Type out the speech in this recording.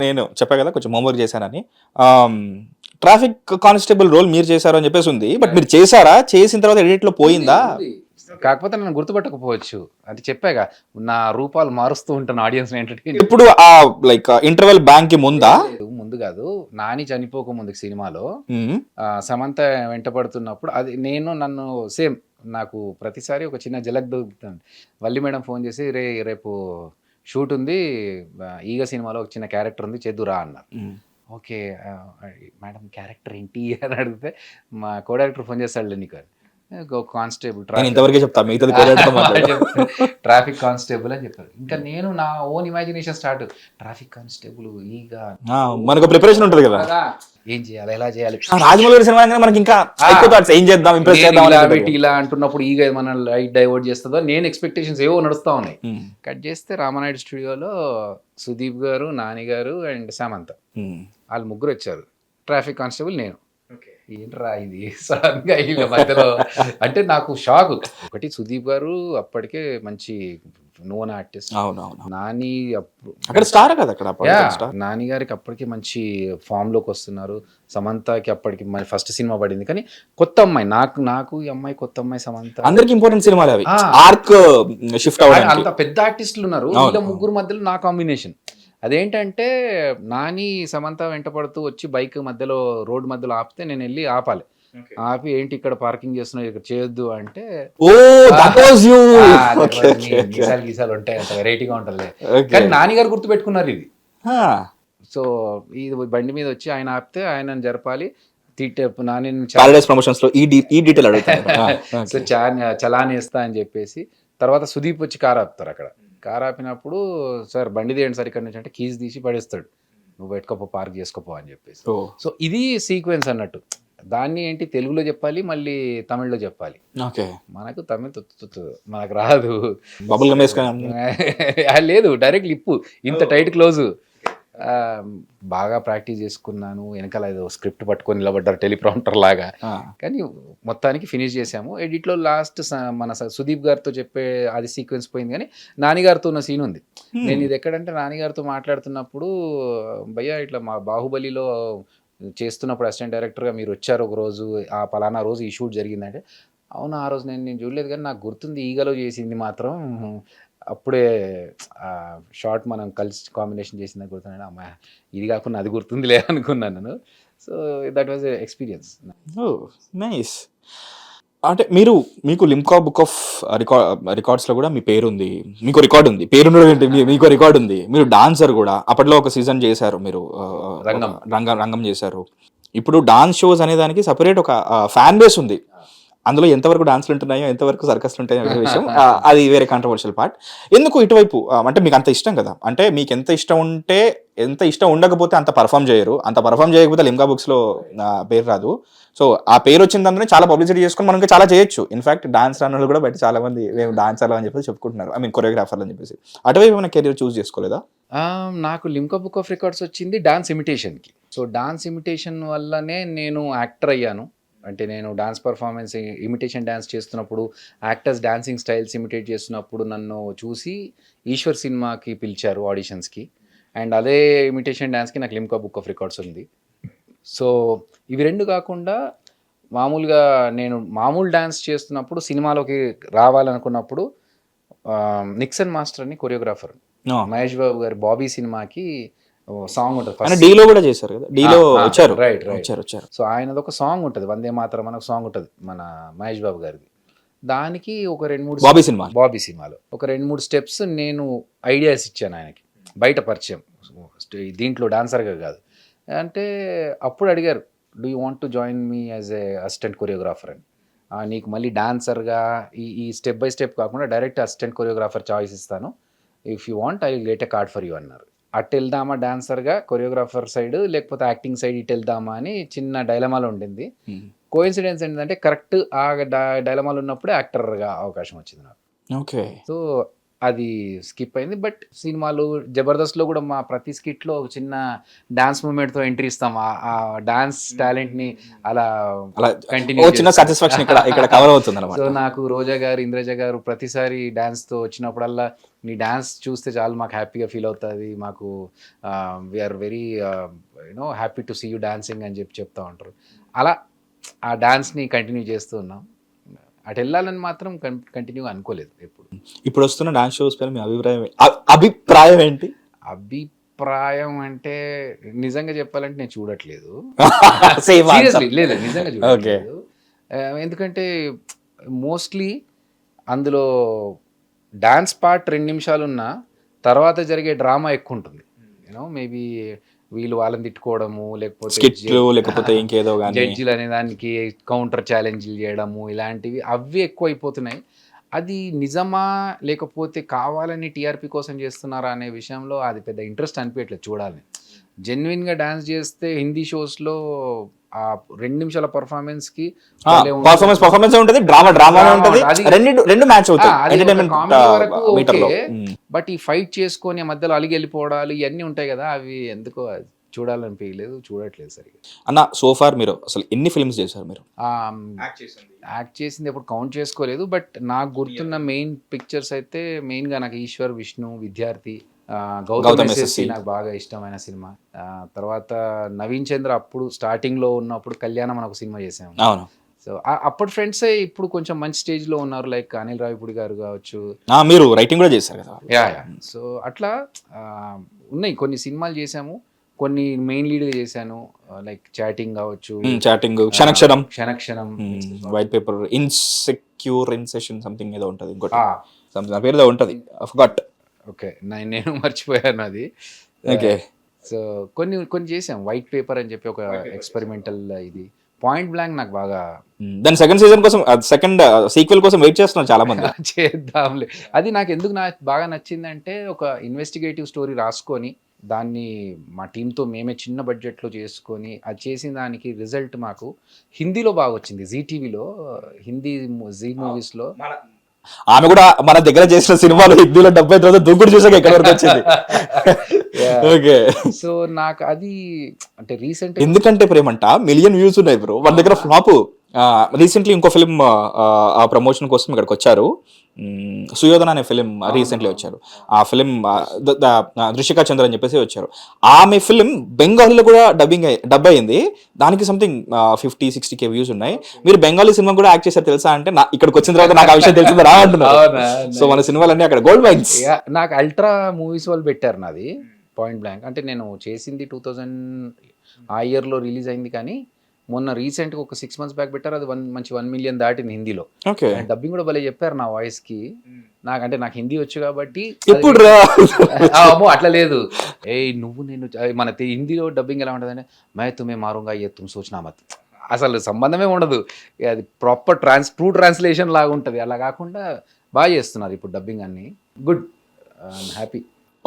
నేను చెప్పా కదా కొంచెం హోంవర్క్ చేశానని. ట్రాఫిక్ కానిస్టేబుల్ రోల్ మీరు చేశారు అని చెప్పేసి ఉంది. బట్ మీరు చేశారా? చేసిన తర్వాత ఎడిట్‌లో పోయిందా? కాకపోతే నన్ను గుర్తుపట్టకపోవచ్చు. అంటే చెప్పాగా, నా రూపాలు మారుస్తూ ఉంటాను ఆడియన్స్‌ని ఎంటర్‌టైన్. ఇప్పుడు లైక్ ఇంటర్వెల్ బ్యాంక్‌కి ముందా? ముందు కాదు. నాని చనిపోక ముందుకి సినిమాలో హ్మ్. సమంత వెంటపడుతున్నప్పుడు అది నన్ను సేమ్ నాకు ప్రతిసారి ఒక చిన్న ఝలక్ దొరుకుతుంది. వల్లి మేడం ఫోన్ చేసి రేపు షూట్ ఉంది. 'ఈగ' సినిమాలో ఒక చిన్న క్యారెక్టర్ ఉంది చేద్దురా అన్నారు. హ్మ్. ఓకే. మేడం క్యారెక్టర్ ఏంటి అని అడిగితే మా కో డైరెక్టర్ ఫోన్ చేస్తాడులే నీకు అని. కానిస్టేబుల్ నేను ఇంతవరకే చెప్తా. మిగతాది కోఆర్డినేటర్‌తో మాట్లాడు. ట్రాఫిక్ కానిస్టేబుల్ అని చెప్పారు. ఇంకా నేను నా own imagination start. Traffic constable ఈగ మనకు ప్రిపరేషన్ ఉంటది కదా. ఏం చేయాలి, ఎలా చేయాలి, రాజమౌళి సినిమా అనగానే మనకి ఇంకా ఎక్కువ థాట్స్ ఏం చేద్దాం, ఇంప్రెస్ చేద్దాం ఇలా అనేది పెట్టి ఇలా అంటున్నప్పుడు ఈగ ఏమన్నా లైట్ డైవర్ట్ చేస్తుందో నేను ఎక్స్పెక్టేషన్స్ ఏవో నడుస్తా ఉన్నాయి. కట్ చేస్తే రామానాయుడు స్టూడియోలో సుదీప్ గారు, నాని గారు అండ్ సమంత వాళ్ళు ముగ్గురు వచ్చారు. ట్రాఫిక్ కానిస్టేబుల్ నేను. ఏంట్రా ఇది సడన్ గా వీళ్ళ మధ్యలో అంటే నాకు షాక్. ఒకటి సుదీప్ గారు అప్పటికే మంచి నోన్ ఆర్టిస్ట్. అవునవును. నాని అక్కడ స్టార్ కదా అక్కడ స్టార్. నాని గారికి అప్పటికి మంచి ఫామ్ లోకి వస్తున్నారు. సమంతకి అప్పటికి మన ఫస్ట్ సినిమా పడింది. కానీ కొత్త అమ్మాయి నాకు ఈ అమ్మాయి కొత్త అమ్మాయి సమంత. అందరికి ఇంపార్టెంట్ సినిమాలు అవి. ఆర్క్ షిఫ్ట్ అవ్వడానికి అంత పెద్ద ఆర్టిస్టులు ఉన్నారు. వీళ్ళ ముగ్గురు మధ్యలో నా కాంబినేషన్ అదేంటంటే, నాని సమంత వెంటపడుతూ వచ్చి బైక్ మధ్యలో రోడ్ మధ్యలో ఆపితే నేను వెళ్ళి ఆపాలి. ఆపి ఏంటి ఇక్కడ పార్కింగ్ చేస్తున్నావు, ఇక్కడ చేయొద్దు అంటే గీసాలు ఉంటాయి, అంత వెరైటీగా ఉంటుంది. కానీ నాన్నగారు గుర్తు పెట్టుకున్నారు ఇది. సో ఇది బండి మీద వచ్చి ఆయన ఆపితే ఆయన జరపాలి. ప్రమోషన్స్ లో ఈ డీటెయిల్ అడుగుతాను. సో చలాన్ వేస్తా అని చెప్పేసి తర్వాత సుదీప్ వచ్చి కారు ఆపుతారు. అక్కడ కారు ఆపినప్పుడు సార్ బండి తీయండి సార్ ఇక్కడ నుంచి అంటే కీస్ తీసి పడేస్తాడు. నువ్వు పెట్టుకోపో, పార్క్ చేసుకోపో అని చెప్పేసి. సో ఇది సీక్వెన్స్ అన్నట్టు. దాన్ని ఏంటి తెలుగులో చెప్పాలి, మళ్ళీ తమిళ్లో చెప్పాలి. మనకు తమిళ్ మనకు రాదు. లేదు, డైరెక్ట్ లిప్పు ఇంత టైట్ క్లోజ్. బాగా ప్రాక్టీస్ చేసుకున్నాను. వెనకాల ఏదో స్క్రిప్ట్ పట్టుకొని నిలబడ్డారు టెలిప్రాంప్టర్ లాగా. కానీ మొత్తానికి ఫినిష్ చేసాము. ఎడిట్లో లాస్ట్ మన సుదీప్ గారితో చెప్పే అది సీక్వెన్స్ పోయింది. కానీ నానిగారితో ఉన్న సీన్ ఉంది. నేను ఇది ఎక్కడంటే నానిగారితో మాట్లాడుతున్నప్పుడు, భయ్యా ఇట్లా మా బాహుబలిలో చేస్తున్నప్పుడు అసిస్టెంట్ డైరెక్టర్గా మీరు వచ్చారు ఒక రోజు, ఆ పలానా రోజు ఈ షూట్ జరిగిందంటే, అవును ఆ రోజు నేను చూడలేదు కానీ నాకు గుర్తుంది ఈగలో చేసింది మాత్రం. అప్పుడే షార్ట్ మనం కలిసి కాంబినేషన్ చేసింది గుర్తున్నాను. అమ్మా ఇది కాకుండా అది గుర్తుందిలే అనుకున్నాను నేను. So that was experience. Nice. అంటే మీకు లిమ్కా బుక్ ఆఫ్ రికార్డ్స్లో కూడా మీ పేరుంది. మీకు రికార్డు ఉంది, పేరుండడం ఏంటి, మీకు రికార్డు ఉంది. మీరు డాన్సర్ కూడా, అప్పట్లో ఒక సీజన్ చేశారు మీరు, రంగం చేశారు. ఇప్పుడు డాన్స్ షోస్ అనే దానికి సపరేట్ ఒక ఫ్యాన్ బేస్ ఉంది. అందులో ఎంతవరకు డాన్స్లు ఉంటున్నాయో, ఎంతవరకు సర్కస్లు ఉంటాయో అనే విషయం అది వేరే కాంట్రవర్షియల్ పార్ట్. ఎందుకు ఇటువైపు అంటే మీకు అంత ఇష్టం కదా, అంటే మీకు ఎంత ఇష్టం ఉంటే, ఎంత ఇష్టం ఉండకపోతే అంత పర్ఫామ్ చేయరు, అంత పర్ఫామ్ చేయకపోతే లిమ్కా బుక్స్లో పేరు రాదు. సో ఆ పేరు వచ్చిందని చాలా పబ్లిసిటీ చేసుకుని మనం ఇంకా చాలా చేయొచ్చు. ఇన్ఫాక్ట్ డాన్స్ రన్నర్లు కూడా బయట చాలా మంది మేము డాన్సర్లు అని చెప్పేసి చెప్పుకుంటున్నారు, ఐ మీన్ కొరియోగ్రాఫర్లు అని చెప్పేసి. అటువైపు ఏమైనా కెరీర్ చూస్ చేసుకోలేదా? నాకు లిమ్కా బుక్ ఆఫ్ రికార్డ్స్ వచ్చింది డాన్స్ ఇమిటేషన్కి. సో డాన్స్ ఇమిటేషన్ వల్లనే నేను యాక్టర్ అయ్యాను. అంటే నేను డాన్స్ పర్ఫార్మెన్స్ ఇమిటేషన్ డ్యాన్స్ చేస్తున్నప్పుడు, యాక్టర్స్ డాన్సింగ్ స్టైల్స్ ఇమిటేట్ చేస్తున్నప్పుడు నన్ను చూసి ఈశ్వర్ సినిమాకి పిలిచారు ఆడిషన్స్కి. అండ్ అదే ఇమిటేషన్ డ్యాన్స్కి నాకు లిమ్కా బుక్ ఆఫ్ రికార్డ్స్ ఉంది. సో ఇవి రెండు కాకుండా మామూలుగా నేను మామూలు డాన్స్ చేస్తున్నప్పుడు సినిమాలోకి రావాలనుకున్నప్పుడు నిక్సన్ మాస్టర్ అని కొరియోగ్రాఫర్, మహేష్ బాబు గారి బాబీ సినిమాకి సాంగ్ ఉంటుంది. డీలో కూడా చేశారు కదా, డీలో వచ్చారు. రైట్. సో ఆయనది ఒక సాంగ్ ఉంటుంది, వందే మాతరం అనే సాంగ్ ఉంటుంది మన మహేష్ బాబు గారిది. దానికి ఒక 2-3 బాబీ సినిమాలో ఒక 2-3 స్టెప్స్ నేను ఐడియాస్ ఇచ్చాను ఆయనకి, బయట పరిచయం, దీంట్లో డాన్సర్గా కాదు. అంటే అప్పుడు అడిగారు, do you want to join me as a assistant choreographer అని. నీకు మళ్ళీ డాన్సర్గా ఈ స్టెప్ బై స్టెప్ కాకుండా డైరెక్ట్ అసిస్టెంట్ కొరియోగ్రాఫర్ చాయిస్ ఇస్తాను, if you want I will get a card for you అన్నారు. అటు వెళ్దామా డాన్సర్గా, కొరియోగ్రాఫర్ సైడ్, లేకపోతే యాక్టింగ్ సైడ్ ఇటు వెళ్దామా అని చిన్న డైలమాలో ఉండింది. కోఇన్సిడెన్స్ ఏంటంటే కరెక్ట్ ఆ డైలమాలో ఉన్నప్పుడే యాక్టర్గా అవకాశం వచ్చింది నాకు. ఓకే. సో అది స్కిప్ అయింది. బట్ సినిమాలు జబర్దస్త్లో కూడా మా ప్రతి స్కిట్లో ఒక చిన్న డాన్స్ మూమెంట్తో ఎంట్రీ ఇస్తాం. ఆ డాన్స్ టాలెంట్ని అలా అలా కంటిన్యూ ఓ చిన్న సాటిస్ఫాక్షన్ ఇక్కడ కవర్ అవుతుంది అనమాట. సో నాకు రోజా గారు, ఇంద్రజ గారు ప్రతిసారి డాన్స్తో వచ్చినప్పుడల్లా నీ డాన్స్ చూస్తే చాలు మాకు హ్యాపీగా ఫీల్ అవుతుంది, మాకు we are very you know happy to see you dancing అని చెప్తూ ఉంటారు. అలా ఆ డాన్స్ని కంటిన్యూ చేస్తూ ఉన్నాం. అటు వెళ్ళాలని మాత్రం కంటిన్యూ అనుకోలేదు ఎప్పుడు. ఇప్పుడు వస్తున్న డాన్స్ షోస్ పైన మీ అభిప్రాయం ఏంటి? అభిప్రాయం అంటే నిజంగా చెప్పాలంటే నేను చూడట్లేదు. Same answer. Seriously, లేదు నిజంగా చూడట్లేదు. ఎందుకంటే మోస్ట్లీ అందులో డాన్స్ పార్ట్ 2 నిమిషాలు ఉన్నా తర్వాత జరిగే డ్రామా ఎక్కువ ఉంటుంది. యూనో మేబీ వీళ్ళు వాళ్ళని తిట్టుకోవడము, స్కిట్లు లేకపోతే ఇంకేదో కానీ జడ్జిలు అనే దానికి కౌంటర్ ఛాలెంజ్లు చేయడము, ఇలాంటివి అవి ఎక్కువ అయిపోతున్నాయి. అది నిజమా లేకపోతే కావాలని టీఆర్పీ కోసం చేస్తున్నారా అనే విషయంలో అది పెద్ద ఇంట్రెస్ట్ అనిపించట్లేదు చూడాలని. జెన్యున్గా డాన్స్ చేస్తే హిందీ షోస్లో ఆ 2 నిమిషాల పర్ఫార్మెన్స్కి పర్ఫార్మెన్స్ ఉంటుంది, డ్రామా ఉంటుంది, రెండు మ్యాచ్ అవుతాయి. బట్ ఈ ఫైట్ చేసుకొని మధ్యలో అలిగి వెళ్ళిపోవడాలు ఇవన్నీ ఉంటాయి కదా, అవి ఎందుకో చూడాలనిపించలేదు, చూడట్లేదు సరిగా. అన్న సోఫార్ మీరు అసలు ఎన్ని ఫిల్మ్స్ చేశారు? మీరు యాక్ట్ చేసింది ఎప్పుడు కౌంట్ చేసుకోలేదు. బట్ నాకు గుర్తున్న మెయిన్ పిక్చర్స్ అయితే మెయిన్గా నాకు ఈశ్వర్, విష్ణు, విద్యార్థి, గౌతమ్ ఎస్ఎస్సి నాకు బాగా ఇష్టమైన సినిమా. తర్వాత నవీన్ చంద్ర అప్పుడు స్టార్టింగ్లో ఉన్నప్పుడు కళ్యాణం అని ఒక సినిమా చేసాము. అవును. సో అప్పుడు ఫ్రెండ్సే ఇప్పుడు కొంచెం మంచి స్టేజ్లో ఉన్నారు, లైక్ అనిల్ రావిపూడి గారు కావచ్చు. మీరు రైటింగ్ కూడా చేశారు కదా? యా. సో అట్లా ఉన్నాయి, కొన్ని సినిమాలు చేసాము, కొన్ని మెయిన్ లీడ్గా చేశాను, లైక్ చాటింగ్ కావచ్చు, chatting, Kshanakshanam, white paper, insecure ఇన్సెషన్ సంథింగ్ ఏదో ఉంటుంది, ఇంకోటి సంథింగ్ పేరులో ఉంటుంది, ఫర్గాట్. ఓకే, నేను మర్చిపోయాను అది. ఓకే. సో కొన్ని చేసాం. వైట్ పేపర్ అని చెప్పి ఒక ఎక్స్పెరిమెంటల్ ఇది. పాయింట్ బ్లాంక్ నాకు బాగా, దాని సెకండ్ సీజన్ కోసం, సెకండ్ సీక్వెల్ కోసం వెయిట్ చేస్తున్నాను చాలా మంది. చేద్దాంలే. అది నాకు ఎందుకు బాగా నచ్చిందంటే, ఒక ఇన్వెస్టిగేటివ్ స్టోరీ రాసుకొని దాన్ని మా టీంతో మేమే చిన్న బడ్జెట్లో చేసుకొని అది చేసిన దానికి రిజల్ట్ మాకు హిందీలో బాగా వచ్చింది. జీటీవీలో హిందీ జీ మూవీస్లో. ఆమె కూడా మన దగ్గర చేసిన సినిమాలు హిందీలో 70 రోజులు దూకుడు చూసాక ఎక్కడ వరకు వచ్చింది. ఓకే. సో నాకు అది అంటే రీసెంట్, ఎందుకంటే ప్రేమంట మిలియన్ వ్యూస్ ఉన్నాయి బ్రో మన దగ్గర. ఫ్లాప్ రీసెంట్లీ ఇంకో ఫిలిం ఆ ప్రమోషన్ కోసం ఇక్కడికి వచ్చారు, సుయోధన అనే ఫిలిం రీసెంట్లీ వచ్చారు. ఆ ఫిలిం దృశ్యకా చంద్ర అని చెప్పేసి వచ్చారు. ఆమె ఫిలిం బెంగాలీలో కూడా డబ్ అయింది, దానికి సంథింగ్ 50-60K వ్యూస్ ఉన్నాయి. మీరు బెంగాలీ సినిమా కూడా యాక్ట్ చేశారు తెలుసా అంటే, ఇక్కడికి వచ్చిన తర్వాత నాకు ఆ విషయం తెలిసింది రా అంటున్నారు. సో మన సినిమాలన్నీ అక్కడ గోల్డ్ మైన్స్. నాకు అల్ట్రా మూవీస్ వాళ్ళు పెట్టారు నాది పాయింట్ బ్లాంక్. అంటే నేను చేసింది 2000 ఆ ఇయర్లో రిలీజ్ అయింది, కానీ మొన్న రీసెంట్గా ఒక 6 months బ్యాక్ పెట్టారు. అది మంచి 1 million దాటింది హిందీలో. డబ్బింగ్ కూడా భలే చెప్పారు నా వాయిస్కి. నాకు హిందీ వచ్చు కాబట్టి అట్లా లేదు. నువ్వు నేను మన హిందీలో డబ్బింగ్ ఎలా ఉంటుంది అంటే, మే తుమే మారుంగా ఏ తుమ్ సోచనా మత్, అసలు సంబంధమే ఉండదు. అది ప్రాపర్ ట్రూ ట్రాన్స్లేషన్ లాగా ఉంటుంది. అలా కాకుండా బాగా చేస్తున్నారు ఇప్పుడు డబ్బింగ్ అన్ని. Good, I'm happy.